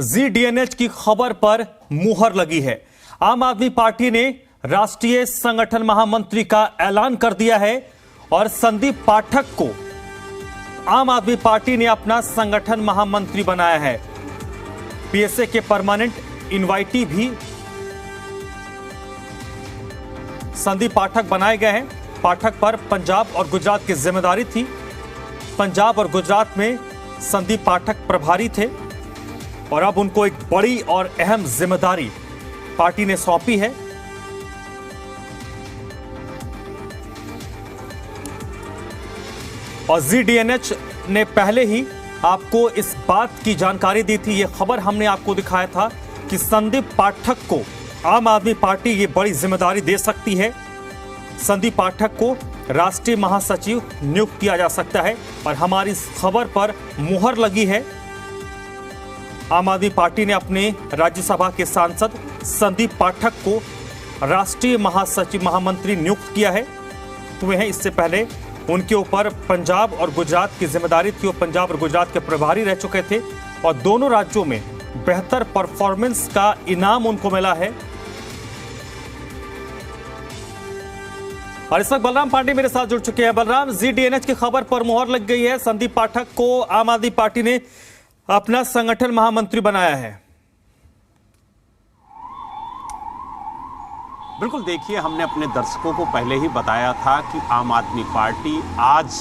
ZDNH की खबर पर मुहर लगी है। आम आदमी पार्टी ने राष्ट्रीय संगठन महामंत्री का ऐलान कर दिया है और संदीप पाठक को आम आदमी पार्टी ने अपना संगठन महामंत्री बनाया है। पीएसए के परमानेंट इनवाइटी भी संदीप पाठक बनाए गए हैं। पाठक पर पंजाब और गुजरात की जिम्मेदारी थी। पंजाब और गुजरात में संदीप पाठक प्रभारी थे और अब उनको एक बड़ी और अहम जिम्मेदारी पार्टी ने सौंपी है। और ZDNH ने पहले ही आपको इस बात की जानकारी दी थी, यह खबर हमने आपको दिखाया था कि संदीप पाठक को आम आदमी पार्टी ये बड़ी जिम्मेदारी दे सकती है। संदीप पाठक को राष्ट्रीय महासचिव नियुक्त किया जा सकता है और हमारी इस खबर पर मुहर लगी है। आम आदमी पार्टी ने अपने राज्यसभा के सांसद संदीप पाठक को राष्ट्रीय महासचिव महामंत्री नियुक्त किया है। हुए हैं इससे पहले उनके ऊपर पंजाब और गुजरात की जिम्मेदारी थी। वो पंजाब और गुजरात के प्रभारी रह चुके थे और दोनों राज्यों में बेहतर परफॉर्मेंस का इनाम उनको मिला है। और इस वक्त बलराम पांडे मेरे साथ जुड़ चुके हैं। बलराम, ZDNH की खबर पर मुहर लग गई है। संदीप पाठक को आम आदमी पार्टी ने अपना संगठन महामंत्री बनाया है। बिल्कुल, देखिए, हमने अपने दर्शकों को पहले ही बताया था कि आम आदमी पार्टी आज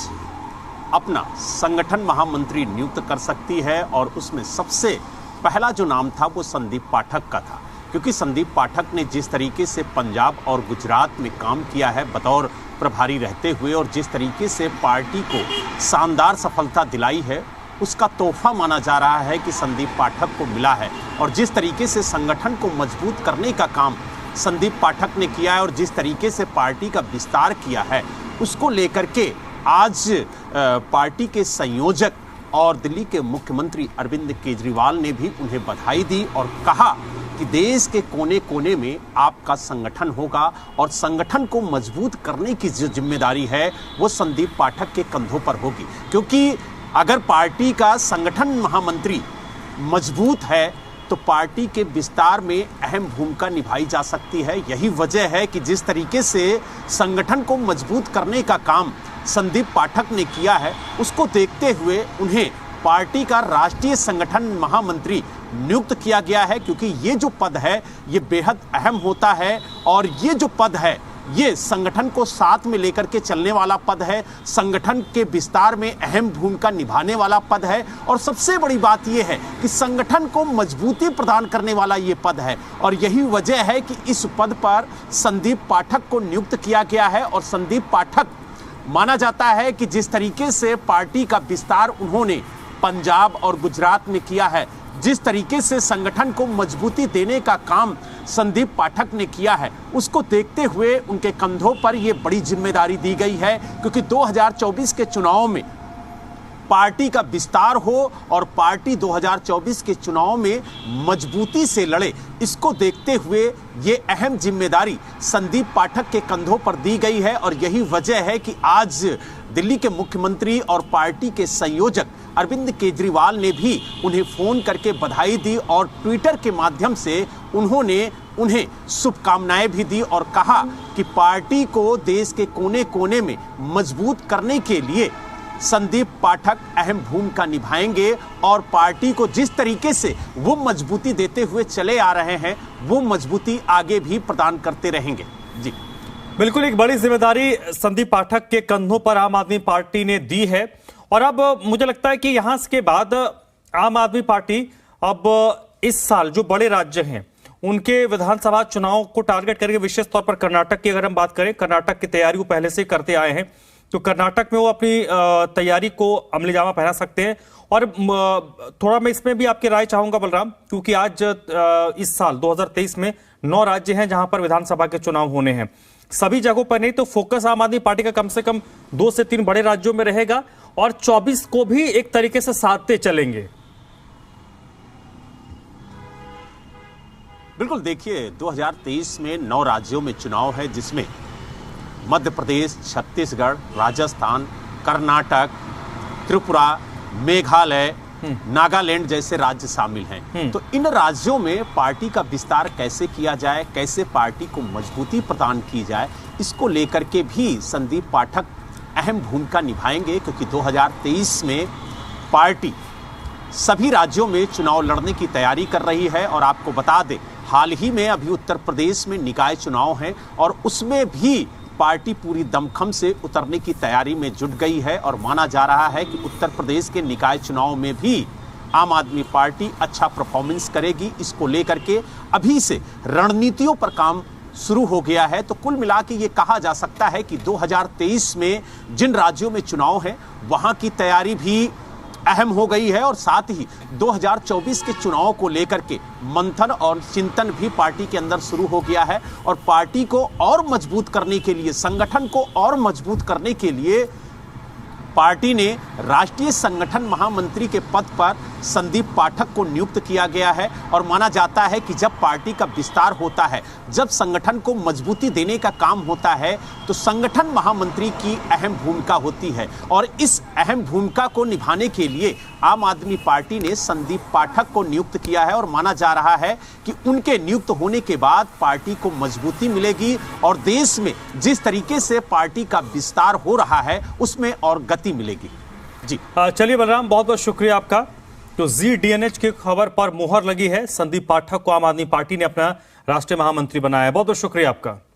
अपना संगठन महामंत्री नियुक्त कर सकती है और उसमें सबसे पहला जो नाम था वो संदीप पाठक का था, क्योंकि संदीप पाठक ने जिस तरीके से पंजाब और गुजरात में काम किया है बतौर प्रभारी रहते हुए और जिस तरीके से पार्टी को शानदार सफलता दिलाई है, उसका तोहफा माना जा रहा है कि संदीप पाठक को मिला है। और जिस तरीके से संगठन को मजबूत करने का काम संदीप पाठक ने किया है और जिस तरीके से पार्टी का विस्तार किया है, उसको लेकर के आज पार्टी के संयोजक और दिल्ली के मुख्यमंत्री अरविंद केजरीवाल ने भी उन्हें बधाई दी और कहा कि देश के कोने कोने में आपका संगठन होगा और संगठन को मजबूत करने की जो जिम्मेदारी है वो संदीप पाठक के कंधों पर होगी। क्योंकि अगर पार्टी का संगठन महामंत्री मजबूत है तो पार्टी के विस्तार में अहम भूमिका निभाई जा सकती है। यही वजह है कि जिस तरीके से संगठन को मजबूत करने का काम संदीप पाठक ने किया है, उसको देखते हुए उन्हें पार्टी का राष्ट्रीय संगठन महामंत्री नियुक्त किया गया है। क्योंकि ये जो पद है ये बेहद अहम होता है और ये जो पद है ये संगठन को साथ में लेकर के चलने वाला पद है, संगठन के विस्तार में अहम भूमिका निभाने वाला पद है और सबसे बड़ी बात यह है कि संगठन को मजबूती प्रदान करने वाला ये पद है। और यही वजह है कि इस पद पर संदीप पाठक को नियुक्त किया गया है। और संदीप पाठक माना जाता है कि जिस तरीके से पार्टी का विस्तार उन्होंने पंजाब और गुजरात में किया है, जिस तरीके से संगठन को मजबूती देने का काम संदीप पाठक ने किया है, उसको देखते हुए उनके कंधों पर यह बड़ी जिम्मेदारी दी गई है। क्योंकि 2024 के चुनाव में पार्टी का विस्तार हो और पार्टी 2024 के चुनाव में मजबूती से लड़े, इसको देखते हुए ये अहम जिम्मेदारी संदीप पाठक के कंधों पर दी गई है। और यही वजह है कि आज दिल्ली के मुख्यमंत्री और पार्टी के संयोजक अरविंद केजरीवाल ने भी उन्हें फोन करके बधाई दी और ट्विटर के माध्यम से उन्होंने उन्हें शुभकामनाएं भी दी और कहा कि पार्टी को देश के कोने कोने में मजबूत करने के लिए संदीप पाठक अहम भूमिका निभाएंगे और पार्टी को जिस तरीके से वो मजबूती देते हुए चले आ रहे हैं वो मजबूती आगे भी प्रदान करते रहेंगे। जी बिल्कुल, एक बड़ी जिम्मेदारी संदीप पाठक के कंधों पर आम आदमी पार्टी ने दी है। और अब मुझे लगता है कि यहां के बाद आम आदमी पार्टी अब इस साल जो बड़े राज्य हैं उनके विधानसभा चुनाव को टारगेट करके, विशेष तौर पर कर्नाटक की अगर हम बात करें, कर्नाटक की तैयारी वो पहले से करते आए हैं, तो कर्नाटक में वो अपनी तैयारी को अमली जामा पहना सकते हैं। और थोड़ा मैं इसमें भी आपकी राय चाहूंगा बलराम, क्योंकि आज इस साल 2023 में 9 राज्य हैं जहां पर विधानसभा के चुनाव होने हैं। सभी जगहों पर नहीं तो फोकस आम आदमी पार्टी का कम से कम 2 से 3 बड़े राज्यों में रहेगा और 24 को भी एक तरीके से साधते चलेंगे। बिल्कुल, देखिए, 2023 में 9 राज्यों में चुनाव है, जिसमें मध्य प्रदेश, छत्तीसगढ़, राजस्थान, कर्नाटक, त्रिपुरा, मेघालय, नागालैंड जैसे राज्य शामिल हैं। तो इन राज्यों में पार्टी का विस्तार कैसे किया जाए, कैसे पार्टी को मजबूती प्रदान की जाए, इसको लेकर के भी संदीप पाठक अहम भूमिका निभाएंगे, क्योंकि 2023 में पार्टी सभी राज्यों में चुनाव लड़ने की तैयारी कर रही है। और आपको बता दें, हाल ही में अभी उत्तर प्रदेश में निकाय चुनाव हैं और उसमें भी पार्टी पूरी दमखम से उतरने की तैयारी में जुट गई है। और माना जा रहा है कि उत्तर प्रदेश के निकाय चुनाव में भी आम आदमी पार्टी अच्छा परफॉर्मेंस करेगी। इसको लेकर के अभी से रणनीतियों पर काम शुरू हो गया है। तो कुल मिला के ये कहा जा सकता है कि 2023 में जिन राज्यों में चुनाव है वहां की तैयारी भी अहम हो गई है, और साथ ही 2024 के चुनाव को लेकर के मंथन और चिंतन भी पार्टी के अंदर शुरू हो गया है। और पार्टी को और मजबूत करने के लिए, संगठन को और मजबूत करने के लिए पार्टी ने राष्ट्रीय संगठन महामंत्री के पद पर संदीप पाठक को नियुक्त किया गया है। और माना जाता है कि जब पार्टी का विस्तार होता है, जब संगठन को मजबूती देने का काम होता है, तो संगठन महामंत्री की अहम भूमिका होती है। और इस अहम भूमिका को निभाने के लिए आम आदमी पार्टी ने संदीप पाठक को नियुक्त किया है। और माना जा रहा है कि उनके नियुक्त होने के बाद पार्टी को मजबूती मिलेगी और देश में जिस तरीके से पार्टी का विस्तार हो रहा है उसमें और गति मिलेगी। जी चलिए बलराम, बहुत बहुत शुक्रिया आपका। तो ZDNH की खबर पर मुहर लगी है, संदीप पाठक को आम आदमी पार्टी ने अपना राष्ट्रीय महामंत्री बनाया है। बहुत बहुत शुक्रिया आपका।